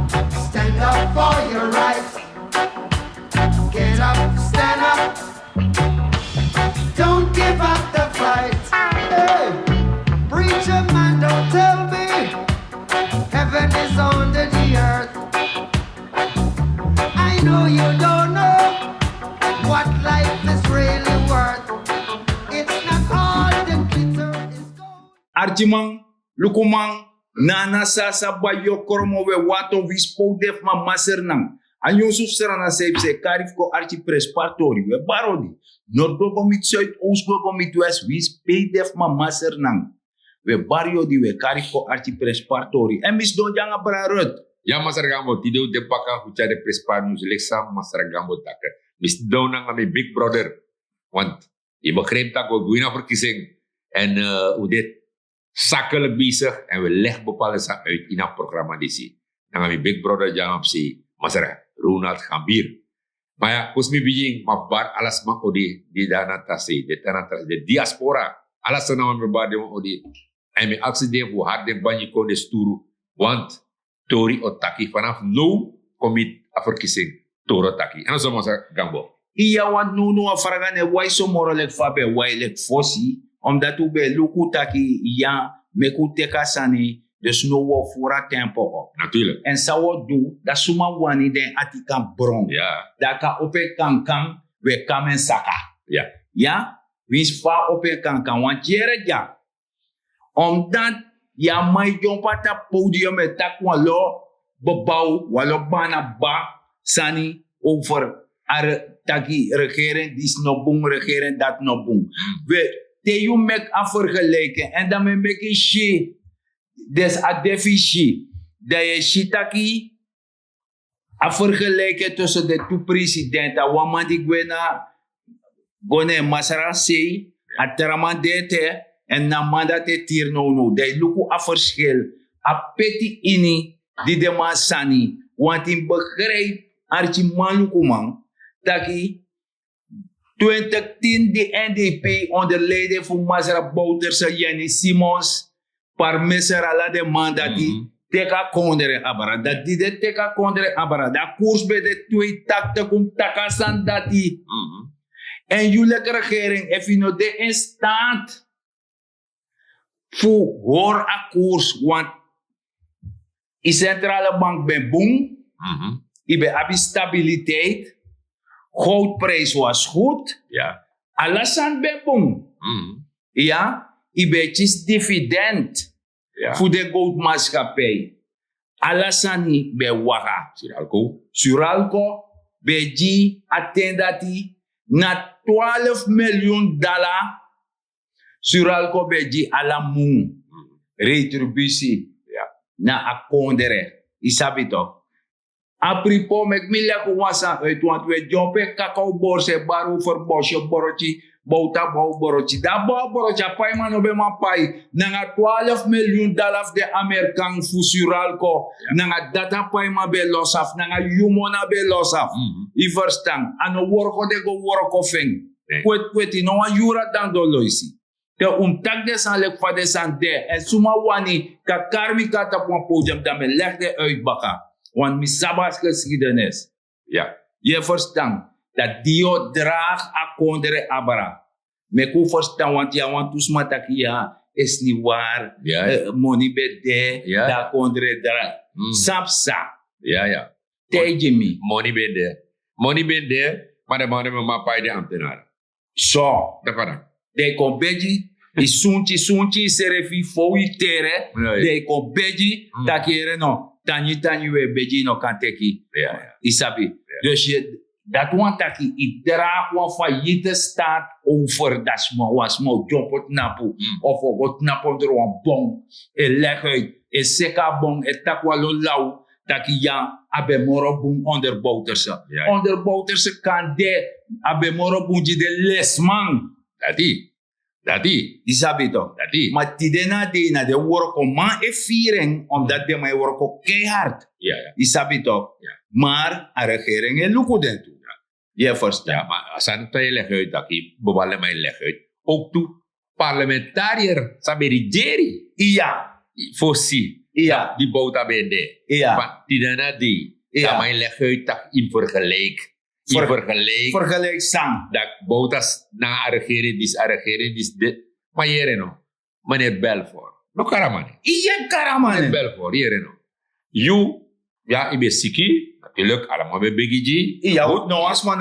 Stand up for your rights. Get up, stand up. Don't give up the fight. Hey, preacher man, don't tell me heaven is under the earth. I know you don't know what life is really worth. It's not all the glitter is gold. Archimang, lukumang, nana sasa bayo koromo we wato vispo def ma maser nang. Anyo susera na sepse karif ko archi prespartori we barodi. Nordo komit zuid, oosko komit west, vispe def ma maser nang. We barrio di we karif ko archi prespartori. En mis don janga brarut. Ya masaragambo tido de paka hucha de prespar nu seleksa masaragambo takke. Mis dona ngami big brother. Want je begrijpt dat we goeie verkiezing en hoe dit zakelijk bezig en we leggen bepaalde zaken uit in het programma die zie. Dan gaan we big brother jangan si masara Ronald Gambir. Maar ja, kus mi bijing maar bar alles mak odi di dana tasi, de diaspora. Alles na man bar de odi. En mi accident voor harde banji kon de sturu want tori otaki vanaf no komit a verkiezing toro taki. En zo masara gambo. Iya want no afragane wai so moralek fabe wai lek fosi. Omdat u be luku taki ya meku teka sani dus no wo fura tempo op. Natuurlijk. En sa wo do da suma wani den atika bron. Ja. Da ka ope kankan we kamen saka. Ja. Ja? Wins fa ope kankan want jere ja. Omdat ya mai jompata podium e takwa lo bebouw walo bana ba sani over ar taki regering die is no boom regering dat no boom. We te you make a vergelijken en dan make je shit des a deficit dat je shitaki a vergelijken tussen de twee presidenten want ik ben na gone masara sei a tramandete en na mandate tir no de luku a verschil a peti ini die de masani want in begrijp archi maluku man taki 2010 de NDP onder leiding van Mazara Bouterse Jenny Simons par mesera la demanda die teka kondere abara dat die de teka kondere abara da koers bij de twee takte kum takasan dati en jullie regering if you know de in staat voor hoor a koers want die centrale bank ben boom ibe abi stabiliteit. Goudprijs was goed. Ja. Alasan bebong. Ja. Ibetjes dividend. Ja. Voor de goudmaatschappij. Alasani be waga. Suralco. Beji attendati. Na $12 miljoen. Suralco beji alamun. Retributie. Ja. Na akondere. Isabi toch? Apripo met milia kuwasa uit want we jompe kakao borse baru for bosje borochi bouta bou borochi da bou borochi pai mano be mapai nanga $12 miljoen de Amerikan fusuralco nanga data pai ma be losaf nanga yumona be losaf I verstaan ano worko de go worko feng kwet no a jura dan do loisi te tak de san lek fa de san de en suma wani ka karmi kata pon podium da me leg de uit baka. Want misabas geschiedenis. Ja. Je verstaan dat Dio draag a kondere abara. Me ku verstaan want ja want tusmataki ja is niet waar. Ja. Money bede Ja. da kondere dra. Sapsa. Ja. Tegen me. Money been there, maar de mannen met mapai de ambtenaren. So. Dat kan. De kon beji. I sunchi serefi foui tere. De kon beji. Takere no. Tanyi we beji no kanteki. Ja. Isabi. Dus je, dat want dat je draagt een failliete staat over dat was maar job napu of wat napu er een bon en leg uit en seka bon en takwalo lau dat je ja abemoro bon onder Bouterse. Onder Bouterse kan de abemoro bon die de lesman. Dat isabi toch. Maar die na de work om man e viering omdat de mij work ook keihard. Isabi toch. Maar a regering e luku den toe. Je verstaan. Ja, maar als aan het leg uit dat je bepaalde mij leg uit. Ook toe parlementariër sabi rigeri. Ja. Fossi. Ja. Die bouwt bende. Ja. Want die daarna die. Ja. Dat mijn leg uit dat in vergelijk. In vergelijk. Vergelijk sang. Dat bouwt als na regering, dis dit. Maar hier no. Meneer Belfort. No karamani. Iya Meneer karamane. Belfort, hier no. You, ja, ik ben siki. Natuurlijk, allemaal bij Biggie G. Iya, no as man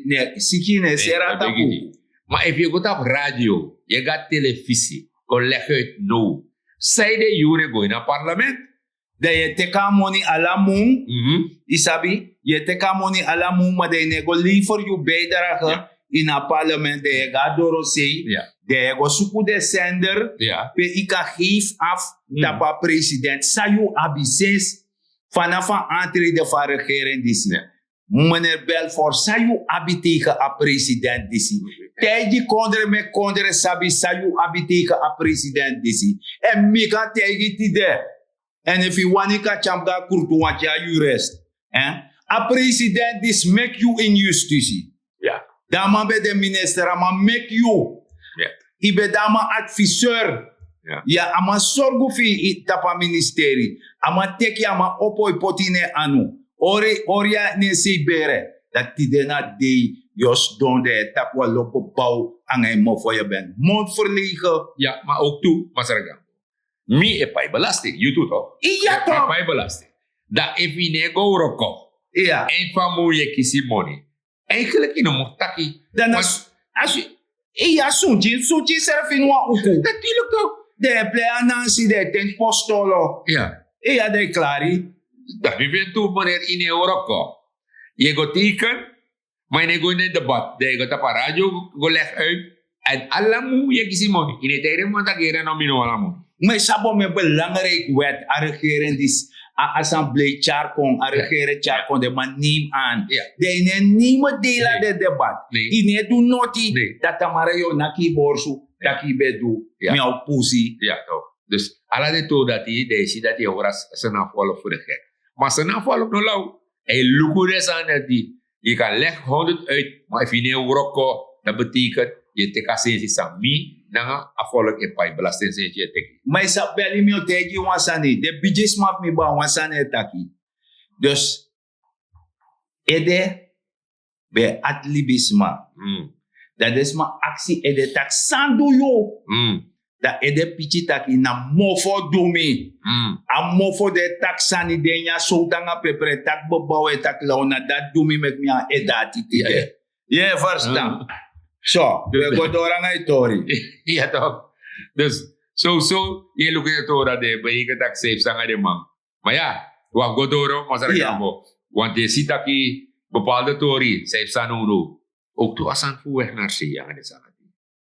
ne siki ne sera bij Biggie tapu. G. Maar if je gaat op radio, je gaat televisie, kon leg uit no. Zij de jure go in het parlement. Da ye teka money ala mung. Mhm. Isabi, je teka money ala mung ma de nego liever you beter Ja. in a parlement de je ga doro sei. Ja. De je go suku de sender. Ja. Pe ika geef af tapa president. Sayu abisens vanaf een aantreden van regering disi. Ja. Meneer Belfort, sayu abi tegen a president disi. Tegi kondre me kondre sabi sayu abi tegen a president disi. En mika tegi tide. En if you want ika chamga kurtu want ya you rest. A president dis make you injustitie. Ja. Dama be de minister, ama make you. Ja. Ibe dama adviseur. Ja. Ja, ama sorgu fi tapa ministeri. Ama teki ama opoi potine anu. Oria ne si bere. Dat die dena dei jos donde tapwa lopo bouw angay mo voor je bent. Mond verlegen. Ja, maar ook toe, Masaraga. Mi e pai belasting, you too toch? Iya toch? Pai belasting. Dat if je nego roko, Iya. en van moeie kisi money. Eigenlijk in een mochtaki. Dan as je... Iya sunchi serfinwa uku. Natuurlijk toch? De plea nansi de ten postolo. Ja. Iya de klari. Dat we weten toe, meneer in Europa. Je gaat teken, maar je gaat in het debat. Je gaat op radio, go leg uit. En alle moeie kisi money. In het ere man dat keren om in alle money. Maar sabo me belangrijk wet a regering dis a assemblee charkon a regering charkon de man neem aan. Ja. De ne nieme dela de debat. Nee. Ine do noti Nee. dat tamara yo naki borsu taki bedu Ja. miau pusi. Ja, toch. Dus alle de toe dat hij deze dat hij horas zijn afvallen voor de gek. Maar zijn afvallen no lauw. Hij lukt aan dat die. Je kan leg 100 uit, maar als je niet rokko, dat betekent je teka sensi sami na afvallen in pai belasting sensi je teki. Maar sa beli mi o tegi wansani de bijis maf mi ba wansani taki. Dus ede be atlibisma. Dat is ma actie ede tak sandu yo. Da ede pichi taki na mofo dumi. A mofo de tak sani denya soutanga pepre tak bobawe tak launa dat dumi mek mi a edati tike. Yeah, verstaan. Zo, we gaan door aan het tori. Ja, toch. Dus, zo, je lukt het door dat de beïke tak safe zijn de man. Maar ja, wat gaat door, maar zeg Ja. ik want je ziet dat je bepaalde tori, safe zijn unu. Ook toe als aan het weg naar zee, ja, dat is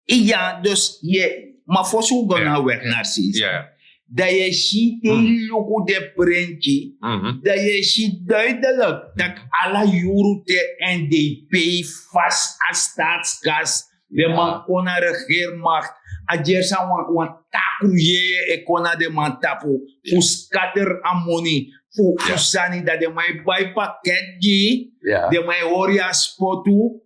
Ja, dus je, maar voor zo gaan Ja. we weg naar Sis. Ja. Dat je ziet de luku de prentje. Dat je ziet duidelijk dat alle jurute NDP vast als staatskas. De man kon naar regeermacht. Ajersa wan taku ye e kona de man tapu. Fu scatter amoni. Fu sani dat de mai bij pakket ji. Ja. De mai horia spotu.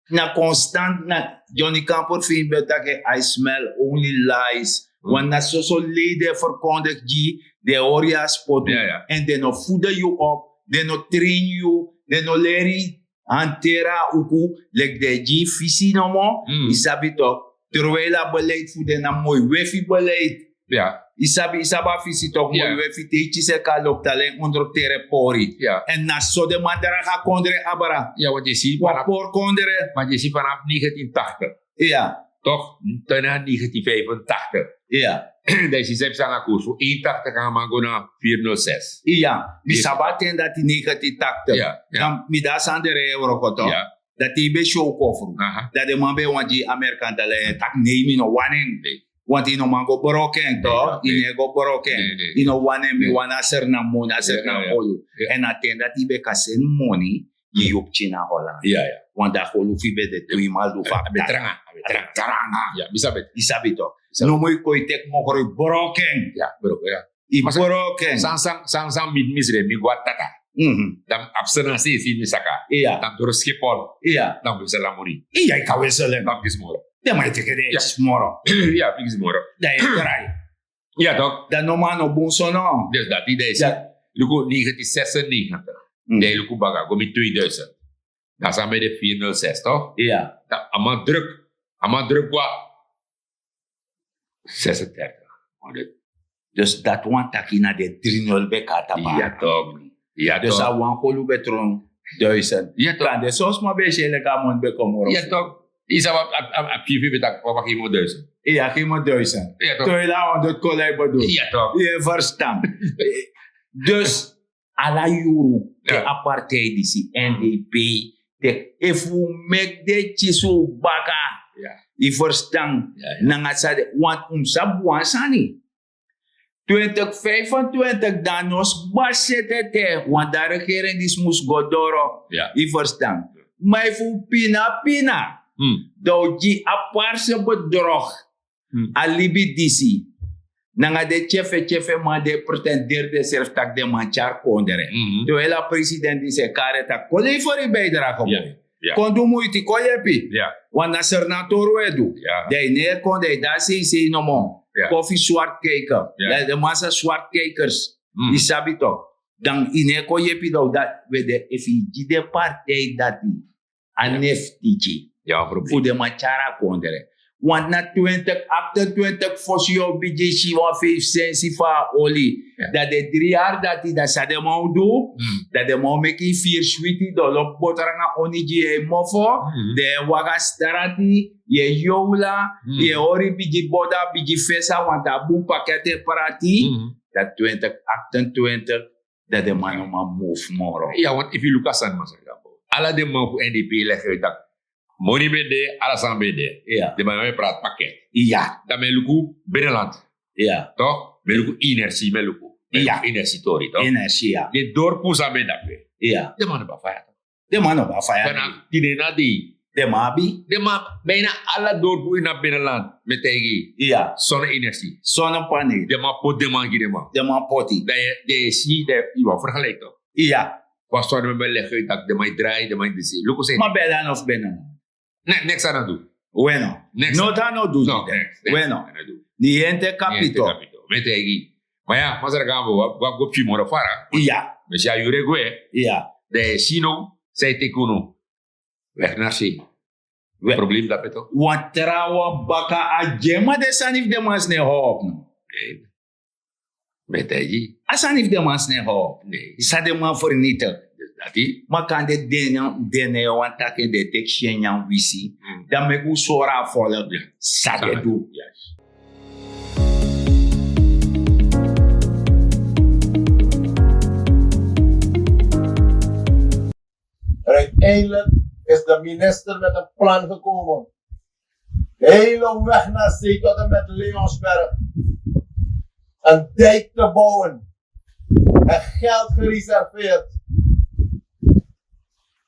Na constant na Johnny Camper vind dat I smell only lies. Want na so leden verkondigt je de horia spotu. Ja. En de no voeden je op. De no train je. De no leri hantera uku. Lek de ji visie no mo. Isabi toch. Terwijl dat beleid voeden na mooi wefi beleid. Ja. Isabi visie toch mooi wefi teetjes se kalop talen onder terepori. Ja. En na so de mandara ga kondre abara. Ja, want je ziet Wat vanaf, por kondre. want je ziet vanaf 1980, Ja. toch? Daarna 1985. Ja. Deze is aan de koers. Voor 81 gaan we gaan naar 406. Ja. Mi sabaten dat die negatief takte. Ja. Dan mi da sandere euro toch. Ja. Dat die be show kofru. Aha. Dat de man be wanji Amerikan dale tak neemi no wanen. Nee. Want ino man go broken toch. Nee. Ine go broken. Nee. Ino wanen mi Nee. wana ser na mona ser na Ja. olu. Ja. En aten dat die be kasen money. Je op China Holland. Ja, ja. Want dat holu fi be de tui mal du fa. Betranga. Taranga. Ja, bisa bet. Isabi toch. No mo ko itek mo ko broken. Ja, bro. Ja. I Masa- broken. Sang mit misre mi gua tata. Dan absenasi si misaka. Iya. Dan terus skipol. Iya. Dan bisa lamuri. Iya ikaweselen. Dan bis moro. De mai te kede Ja. smoro. Ja, bis moro. Da e trai. Ja, toch? Dat normaal no bonso no. Dus dat idee is. Ja. Luko 1996. Nee, Luko Baga, kom in 2000. Dat zijn bij de 406, toch? Ja. Allemaal druk qua 36. Dus dat want taki na de 3-0 bekata pa. Ja, toch? Ja, Dus toch? a wan kolu betron 1000. Ja, toch? Kan de sos ma be shele ka mon be komoro. Ja, toch? Isa a pivi betak pa pakimo 1000. Ja, geen maar 1000. Ja, toch? Toen je daar aan het college bedoelt. Ja, toch? Je verstand. Dus, alla euro, de Ja. apartheid is die NDP. If we make the chiso baka, Ja. je verstand. Ja, ja. Nanga sade, want sabuan sani. 2025 dan nos basete want de regering die moest godoro. Ja. Je verstand. Maar if we pina. Dat je apartse bedrog. Alibi disi. Nanga de chefe ma de pretendeerde zelf tak de manchar kondere. De hele president die zei kareta kole voor je bijdrage Ja. boy. Ja. Kon du moeite koyepi. Ja. Want na senator edu. Ja. De ne kon de da sei no mo. Ja. Koffie zwart kijker. Ja. De massa zwart kijkers. Die sabi toch. Dan ine koyepi do dat we de efi de partij dat die aneftiji. Ja, Voor probleem. de manchara kondere. Want na 28 fosio BJC wa 5 sensi fa oli. Ja. Dat de 3 jaar dat die dat sa de mau do. Dat de mau meki 4 sweetie do lop botaranga oniji e mofo. De waga starati. Ye yola. Ye ori biji boda biji fesa. Want a boom pakete parati. Dat 2028. Dat de man ma move moro. Ja, want if you look at San Masagabo, alla de man voor NDP leggen dat money bij de, alles aan bij de. Ja. De man praat pakket. Ja. Dat men luku binnenland, Ja. toch? Men luku inertie, men luku. Ja. Inertie tori, toch? Energie. Ja. De dorpus aan bij dat we. Ja. De man ba faya. De man op afaya. Kana tine na di. De mabi. De man bijna alle dorpu in het binnenland met tegen Ja. zonne-energie. Zonnepaneel. De man pot de man de man. De man poti. De zie de je vergelijkt toch? Ja. Was zo met mij leggen dat de man draait, de man de zie. Luku Maar bedan of benan. next aan het doen. Bueno. Next. No da no do. No, next. Bueno. Aan het doen. Niente capito. Met tegen. Maar ja, maar er gaan we wat op je moro fara. Ja. Dus ja, jullie gue. Ja. De sino, zij tekuno. Weg naar zee. Probleem dat het toch? Want trawa baka ajema de sanif de mas ne hoop. Met tegen. Asanif de mas ne hoop. Nee. Isa de man vernietigen. Dus dat die. Maar kan de dene want taken de tekstje yang wisi. Dan me go sora volgen. Ja. Sade do. Yes. En uiteindelijk is de minister met een plan gekomen. De hele weg naar zee tot en met Leonsberg. Een dijk te bouwen. En geld gereserveerd.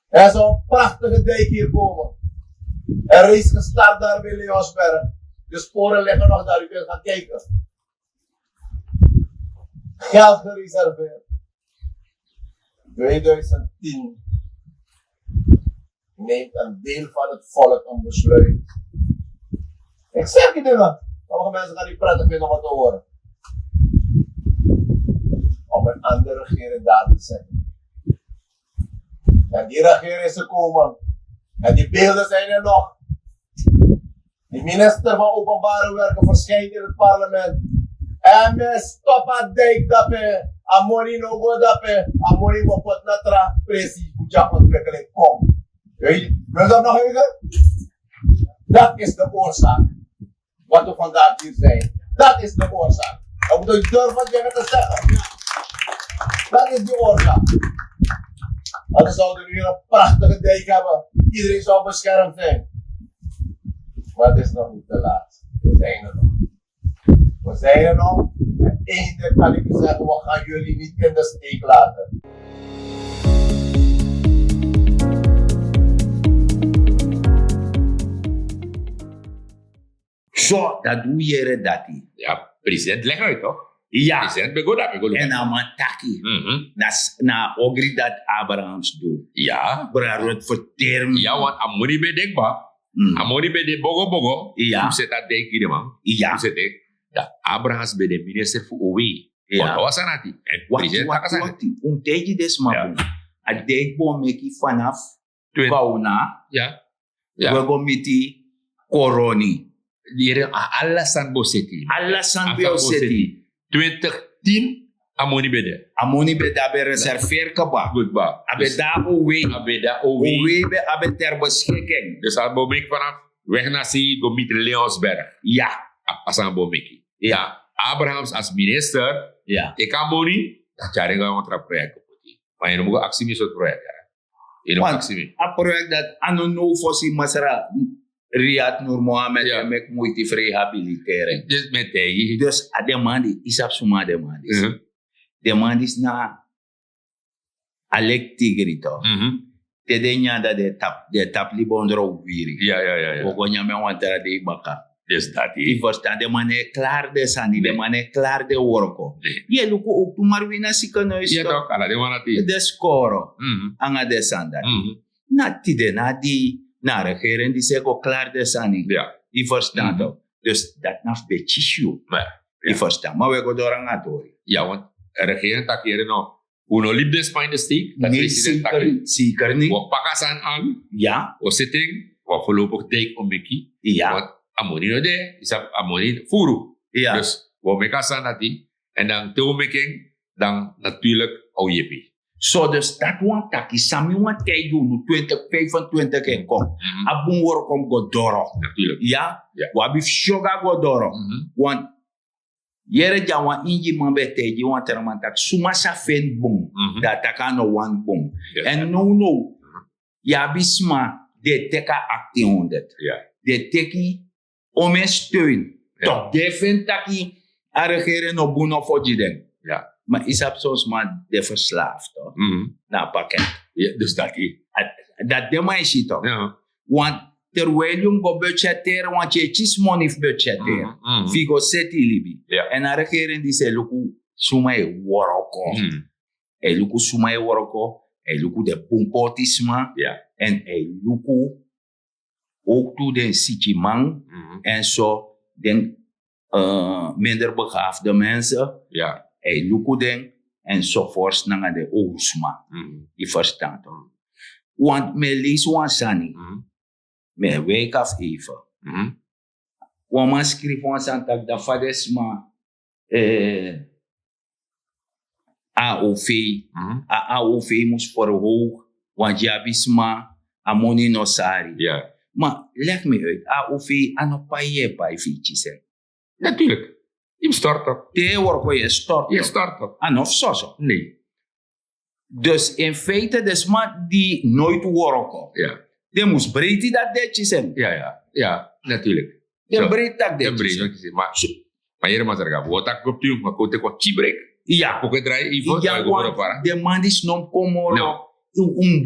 Er zou een prachtige dijk hier komen. Er is gestart daar bij Leonsberg. De sporen liggen nog daar, u kunt gaan kijken. Geld gereserveerd. 2010 neemt een deel van het volk een besluit. Ik zeg je dingen. Sommige mensen gaan niet prettig vinden om het te horen. Om een andere regering daar te zetten. En die regering is gekomen. En die beelden zijn er nog. De minister van Openbare Werken verschijnt in het parlement. En men stopt dijk dape. Amoni no go dape. Amoni mo pot natra. Precies. Hoe ontwikkeling komt. Wil je dat nog even? Dat is de oorzaak. Wat we vandaag hier zijn. Dat is de oorzaak. Dan moet je durven dingen te zeggen. Dat is de oorzaak. Anders zouden we hier een prachtige dijk hebben. Iedereen zou beschermd zijn. Maar het is nog niet te laat. We zijn er nog. We zijn er nog. En één ding kan ik u zeggen. We gaan jullie niet in de steek laten. Zo, dat doe je dat. Ja, president leg uit toch? Ja. President begon dat. En dan man taki. Na ogri dat Abrahams doet. Ja. Bra het verterm. Ja, want amoni bij dekba. Amoni bij de bogo bogo. Ja. Hoe zit dat denk je man? Ja. Hoe zit ik? Da Abrahams bij de minister voor OW. Ja. Want dat was aan het. En Wacht, president wacht, Takasana. wacht. Tegen desma Ja. boom. A dek boom meki vanaf Toen- Kauna. Ja. We Ja. go miti koroni. Die er Alassane Bossetti. Alassane Bossetti. 2010 amoni bede. Amoni be dabe reserveer kaba. Goed ba. Abe da owe. Abeda OW. Owe be abe ter beschikking. Dus al bomik vanaf weg naar zee, go met Leonsberg. Ja. Als aan bomiki. Ja. Ja. Abrahams als minister. Ja. Ik kan moni. Cari ga een trap project. Maar je moet actie met zo'n project. Je moet Want actie mee. a project dat ano no fosi masra Riyad Nur Mohammed Ja. en mek moeite rehabiliteren. Dus met tegen. Dus a demandi, isap suma demandis. Mhm. Demandis na alek tigrito. Te de nyanda de tap libondro wiri. Ja. Ogo nyame wantara de baka. Dus dat I is. verstaan de mane klaar de sani, de Nee. mane klaar de worko. Nee. Je luko ook tu marwina sikanuis Ja to. toch, ala de man dat is. De skoro, Mhm. anga de sanda. Mhm. Na tide na di, na regeren die seko klaar de sani. Ja. I verstaan Mhm. to. Dus dat naf be chishu. Maar, I verstaan. Maar we go door aan het horen. ja, want de regering tak hier nog. Uno liep des in de steek. Dat Nee, president tak. zeker niet. We pakken ze aan. Ja, We zitten. We voorlopig dijk om Mickey. ja, Want amoni no de. Is amoni furu. ja. Dus we maken ze aan die. En dan toemaking. Dan natuurlijk OJP. So dus dat wan taki, sami wan tijdu nu 2025 en kom. Mhm. Abun wor kom go doro. Natuurlijk. Ja, Ja. wabi shoga go doro. Mhm. Want yere ja wan inji man be teji wan terman tak suma sa fen bung. Mhm. Da taka no wan bung. Ja. En no. Ja bisma de teka actie 100. Ja. De teki ome steun. Ja. Toch de fen taki a regeren no buno for jiden. Ja. Maar is op zoals maar de verslaafd toch? Mhm. Na pakket. Ja, dus dat is. Dat de maar is het toch? Ja. Want terwijl je go budgetteren, want je is money budgetteren. Mhm. Figo seti libi. Ja. En a regering die se luku suma e woroko. Mhm. E luku suma e woroko. E luku de pumpotisma. Ja. En e luku ook toe den sitjimang. Mhm. En zo den minder begaafde mensen. Ja. E luku den enzovoorts naar de oosma. Mhm. Je verstaat toch? Want me lees wan sani. Mhm. Me wake af even. Mhm. Wan man schreef wan san tak da fadesma AOV. Mhm. A AOV moest verhoog. Want jabisma a money no sari. Ja. Maar leg me uit. AOV ano pa je pa fietjes. Natuurlijk. Je start op. Te worko je stort. Je start op. Anof soso. Nee. Dus in feite desma die nooit worko. Ja. De moest breed dat detjes en. Ja, natuurlijk. De Zo. breed dat De detjes. breed. Maar hier maar zeggen, wat ik op tu, maar kote kwa chibrek. Ja. Porque draai even, Ja, maar go want para. de man is non komoro. No.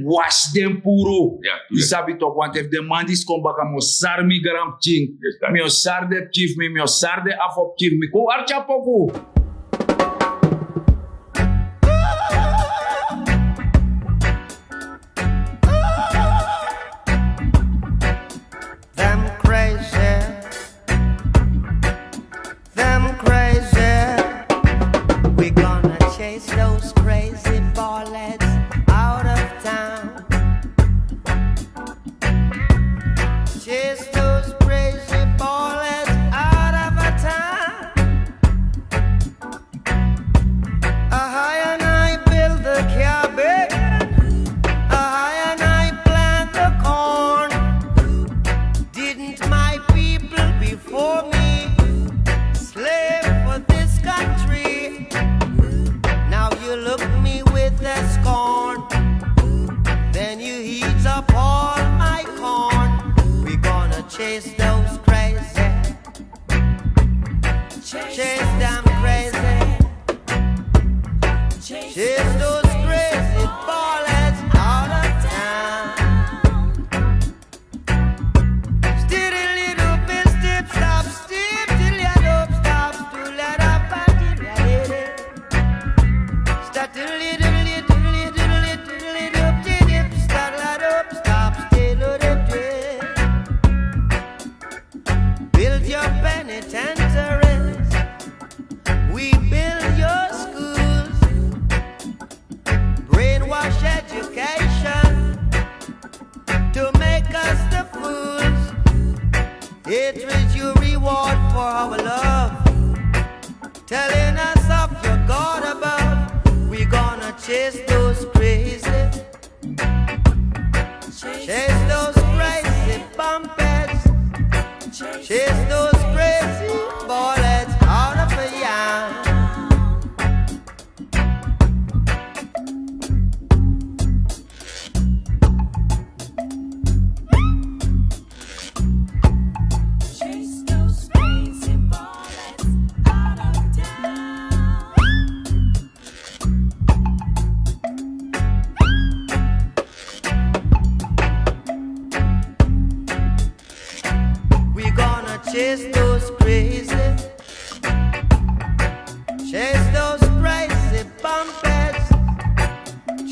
Was den puro. Ja, Je sabi toch, want if de man is kom baka mo sar mi gram ching. Yes, dat. Mi o sar de chief mi o sar de afop chief mi ko archa poku. Them crazy, them crazy. We're gonna chase those crazy ballets out of town. Chase those crazy ballets out of a town.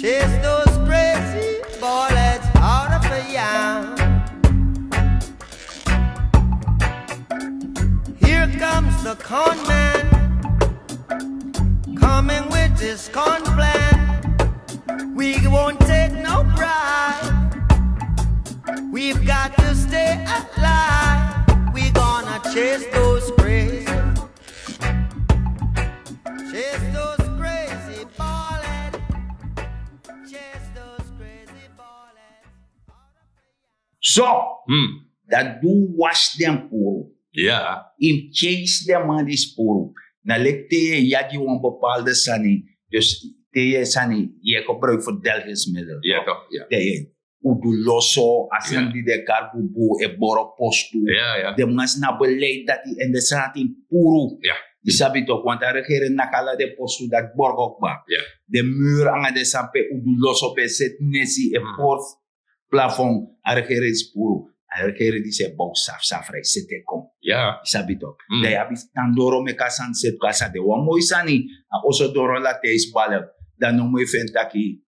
Chase those crazy bullets out of a yam. Here comes the con man, coming with his con plan. We won't take no bribe. We've got to stay alive. We gonna chase those crazy. Chase those crazy bullets. Chase those crazy bullets. So, Hmm. dat do wash them puro. Ja. In chase them man is puro. Na lek te je die een bepaalde sani. Dus te je sani, je gebruikt voor delgingsmiddel. Ja, toch? Ja. Te je. Udu loso, asan Ja. die de karbubu, e boro postu. Ja, ja. De mas na beleid dat die in de straat in puro. Ja. Je sabi toch, want de regering nakala de postu dat borgok ba. Ja. De muur anga de sampe udu loso pe set nesi e fourth plafond. A regering is puro. A regering die se bouw saf rij sete kom. Ja. Sabi toch. Mm. De abi tandoro me kasan set kasa de wa mooi sani. A oso doro la teis balep. Dan no mooi fentaki.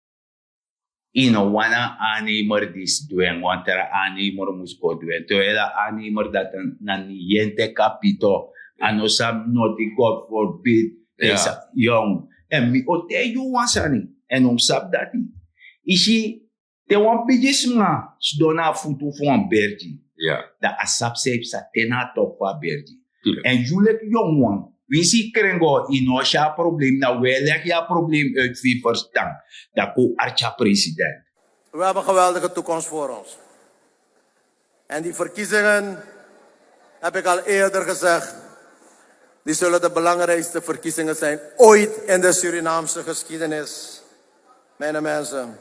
Ino wana animer dis duen, wantera animer musko duen. To ela animer dat na niente capito. Ano sam noti God forbid. Ja. Esa young. En mi o te you wansani. En sab dati. Ishi te wan pidis nga. Sdona futu fu an berdi. Ja. Da asap se sa tena top fa berdi. Tuurlijk. En julek young one. Wie zie krengo ino sha probleem na welek ja probleem uit wie verstand. Dat ko archa president. We hebben een geweldige toekomst voor ons. En die verkiezingen, heb ik al eerder gezegd, die zullen de belangrijkste verkiezingen zijn ooit in de Surinaamse geschiedenis. Mijn mensen.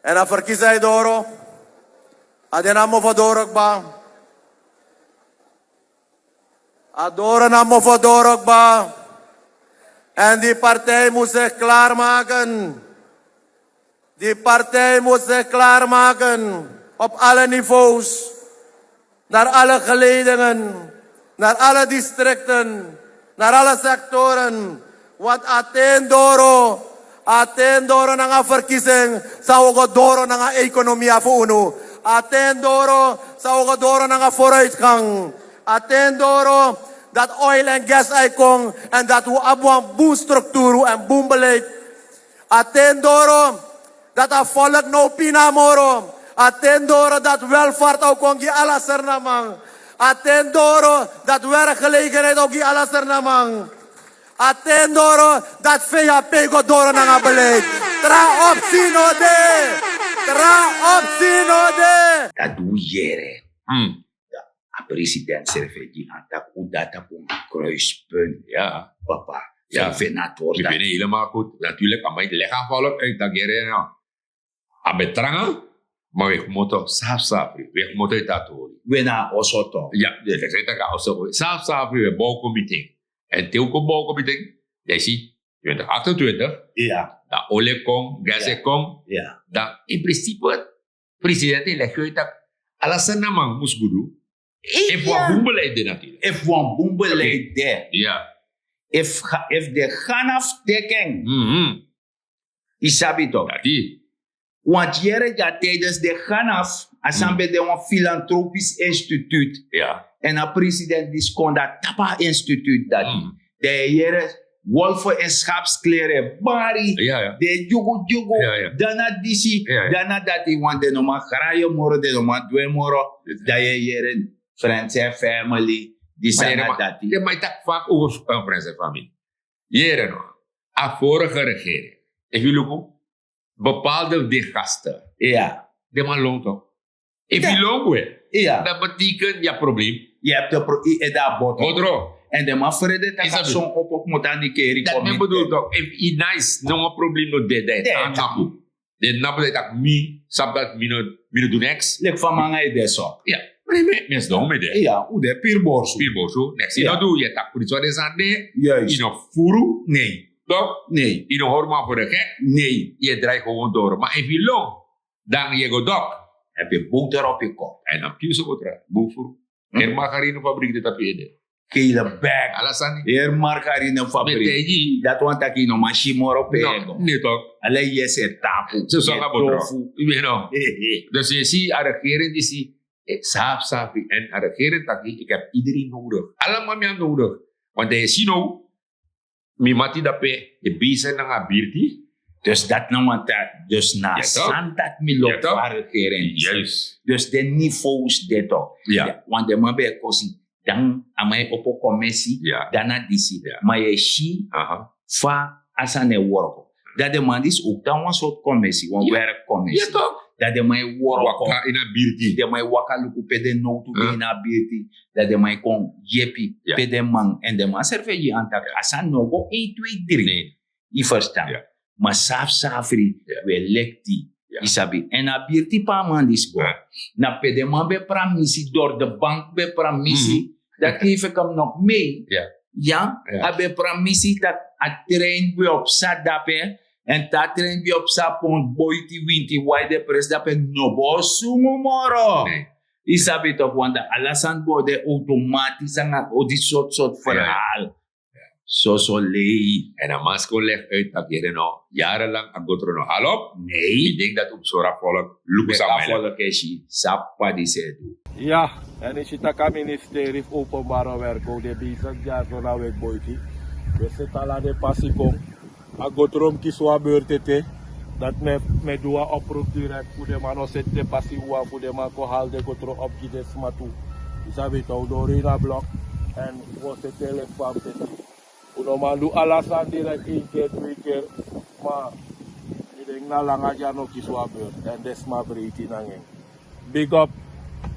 En dan verkies hij Doro. Adena mo voor Dorokba. Adoro na mo voor Dorokba. En die partij moet zich klaarmaken. Die partij moet zich klaarmaken op alle niveaus, naar alle geledingen, naar alle districten, naar alle sectoren. Want Atendoro na nga verkiezing, zou ook Doro na nga economie voor uno. Atendoro zou ook Doro na nga vooruitgang. Atendoro dat oil en gas icon en dat we abwan boomstructuur en boombeleid. Atendoro dat a volk no pinamoro. Atendoro dat welvaart ook kongi ala sernamang. Atendoro dat werkgelegenheid ook ala sernamang. Atendoro dat VHP go doro na nga beleid. Tra opsino de. Tra opsino de. Dat doe jere. Hmm. A president serve die anta kudata pun kruispunt. Ja. Papa. Ja. Senator. Ik ben helemaal goed. Natuurlijk, aan mij leggen volk uit dat gere nou. Abetranga, maar we moeten saaf. We moeten dat doen. Wena osoto. Ja, de zeg dat gaan zo. Saaf, we bouwcomité. En telco bouwcomité, dat zie 2028, Ja. dat olie kom, gas Ja. kom, Ja. dat in principe, president legt uit dat alles aan de man moest doen. En voor hoe beleid dit natuurlijk. If one boom beleid there. Ja. If de ganaf teken. Isabi toch. Dat die. Want jere ja tijdens de ganaf. Asambe de een filantropisch instituut. Ja. En a president die kon dat tapa instituut dat. De jere wolven en schaapskleren. Bari. Ja. De jugo. Ja. Dana disi. Ja. Dana dat die want de noma graaien moro. De noma dwe moro. Dat je jere friends en family. Die Maar zijn dat die. je maakt dat vaak over een friends en familie. Jere nog. A vorige regering. If you look, bepaalde de gasten. Ja. De man loont toch? If Ja. you loont weer. Ja. Dat betekent ja probleem. Je hebt de daar bottom. Godro. En de man vrede dat Is dat zo'n op moet aan die keri Dat men bedoelt toch. If it nice, no probleem no de De, napu. De napu dat mi, sab dat mi do next. Lek van manga e deso. Ja. Maar mens doen met de. Ja, hoe de pirborsu. Pilboso. Next. Ja. You know do je tak politie wat is aan de. Juist. You know furu. Nee. Toch? Nee. Je hoort maar voor de gek. Nee. Je draait gewoon door. Maar if you long, dan je go dok. Heb je boter op je kop. En dan kies je wat er. Boevoer. Geen margarinefabriek dit heb je. Kele bag. Alasan ni. Hier margarine fabriek. Meteji. Dat want taki no machimoro No, pego. nee toch. Alleen je zet tapu. Zo zo je gaan we tofu. You know. Dus je ziet, de regering die ziet, saaf. En de regering dat ik heb iedereen nodig. Allemaal meer nodig. Want je ziet nou, mi mati dape, je bezig naar birti. Dus dat nou want dat, dus na Ja, toch? sandat mi lop Ja, toch? van regering. Juist. Dus de niveaus dit ook. Ja. Want de man bij kosi, dan amai op commissie, Ja. daarna disi. Ja. Maar je zie Aha. fa asane worko. Dat de man is ook dan een soort commissie, een Ja. werkcommissie. Ja toch? Dat de man worko. Waka in een birti. De man waka luku pe de no to Ja. be na birti. Dat de man kon jepi Ja. pe de man. En de man serve je aan tak. Asan no go 1, 2, 3. Nee. Je verstaan. Ja. Maar safri, Ja. we lekti. Ja. Isabi. En na birti pa man dis go. Ja. Na pe de man be pramisi door de bank be pramisi. Dat geef ik hem nog mee. Ja. Ja, Ja. abe pramisi dat a train be op sa dape. En dat train be op sa pont boiti winti wide pres dape no bo sumo moro. Nee. Isabi toch, want de alasan bode automatisch aan die soort verhaal. Zo lei. En een masker legt uit dat je nog jarenlang aan Gotro nog halop. Ik Nee. denk dat op zo'n volk lukt Beka aan mij. volle keshi. Sapa di sedu. Ja, en ik zit aan het ministerie van Openbare Werk, ook de bezig jaar van de week boytie. We zitten al aan de passie kom. Ik ga erom kiezen wat beurt dat me doe een oproep direct voor de man zet de passie voor de man ko haal de gotro op die des matu. Dus dat weet je door in dat blok en we zitten het van zitten. We man doe alles aan direct 1 keer, 2 keer, maar ik denk na langer jaar nog kiezen wat beurt en des maar breed in hangen. Big up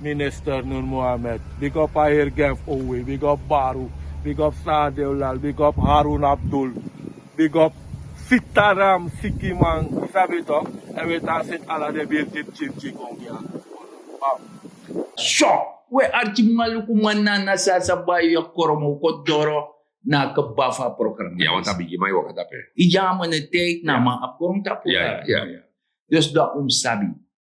Minister Nur Mohammed, big up Ayer Gef Owe, big up Baru, big up Sadeulal, big up Harun Abdul, big up Sitaram Sikiman, isabi toch? En we dan zit alle de beeld dit chikong ja. So, we archi maluku manana sa bayo koromo kodoro na kabafa program. Ja, want dan begin mij ook dat. Ijama na take na ma apkorong tapo. Ja. Dus da sabi.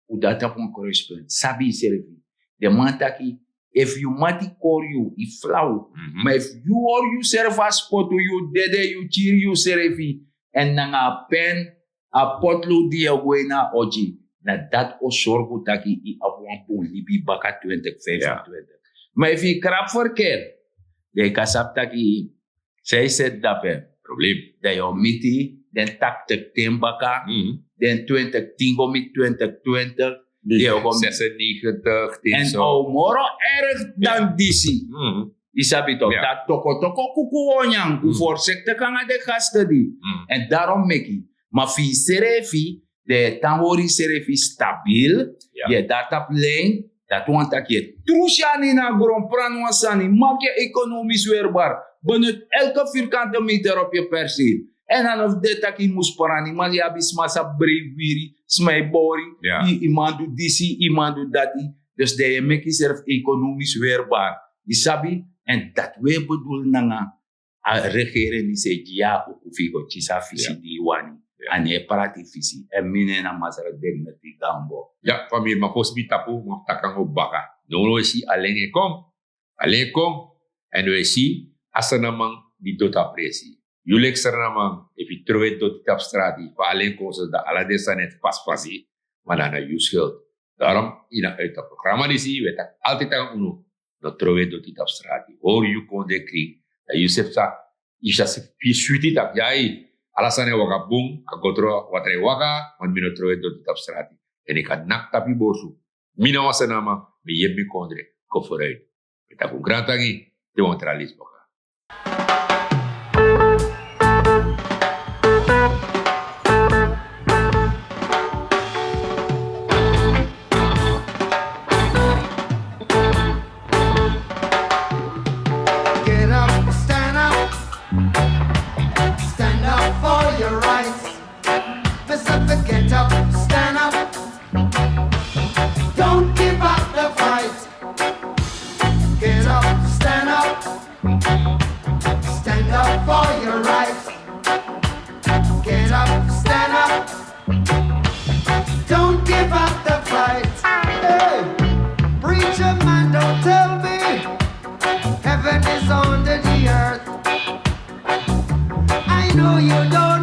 Uda tapon correspond. Sabi servi. De mantaki, if you mati call you, if flow. Maar if you or you serve a spot to you, dede you cheer you servi. En nanga pen, a potlo dia na oji. Na dat o sorgo taki i abuan pun libi baka 2025. Maar if je krap verkeer, de kasap taki, zij zet dape. Probleem. Dat je miti, den tak te tembaka, den 2010 go met 2020. Die ook 96, en zo. moro erg dan disi. Isabi toch, Ja. dat toko kuku onyang, ku voorzekte kan de gasten die. En daarom meki. Maar fi serefi, de tanwori serefi stabiel, Ja. je data plane, dat want dat je trushani na grom pranwasani, maak je economisch weerbaar. Benut elke vierkante meter op je perceel. En dan of dit dat je moest parani, maar je hebt massa brewiri, smijbori, Ja. iemand doet disi, iemand doet dati. Dus de je maakt jezelf economisch weerbaar. Isabi, en dat we bedoelen na regering die zegt ja, ook figo, chisa visi die wani. En je praat die visi. En mine na masara dek met die gambo. Ja, familie, maar post mi tapu, maar takang op baka. No, we zie alleen kom. Alleen kom. En we zie, als er namang die dood apprecie. Jullie extra namang, if je trouwt dood op straat, voor alleen kom ze dat alle desa net pas, maar dan je schuld. Daarom, in uit het programma die zie, weet ik altijd aan uno. Dat trouwt dood op straat. Hoor je kon de kring. Dat je zegt, je zegt, je suit dat, jij. Alasannya waka boom, agotro watre waka, man mino trouwt dood op straat. En ik had nak tapi borsu. Mina wasa nama, me yeb mi kondre, ko vooruit. Met dat grantangi, de wantralisme. Get up, stand up for your rights. Listen, get up, stand up. Don't give up the fight. Get up, stand up for your rights. Get up, stand up. Don't give up the fight. Hey, preacher man, don't tell me heaven is on know you don't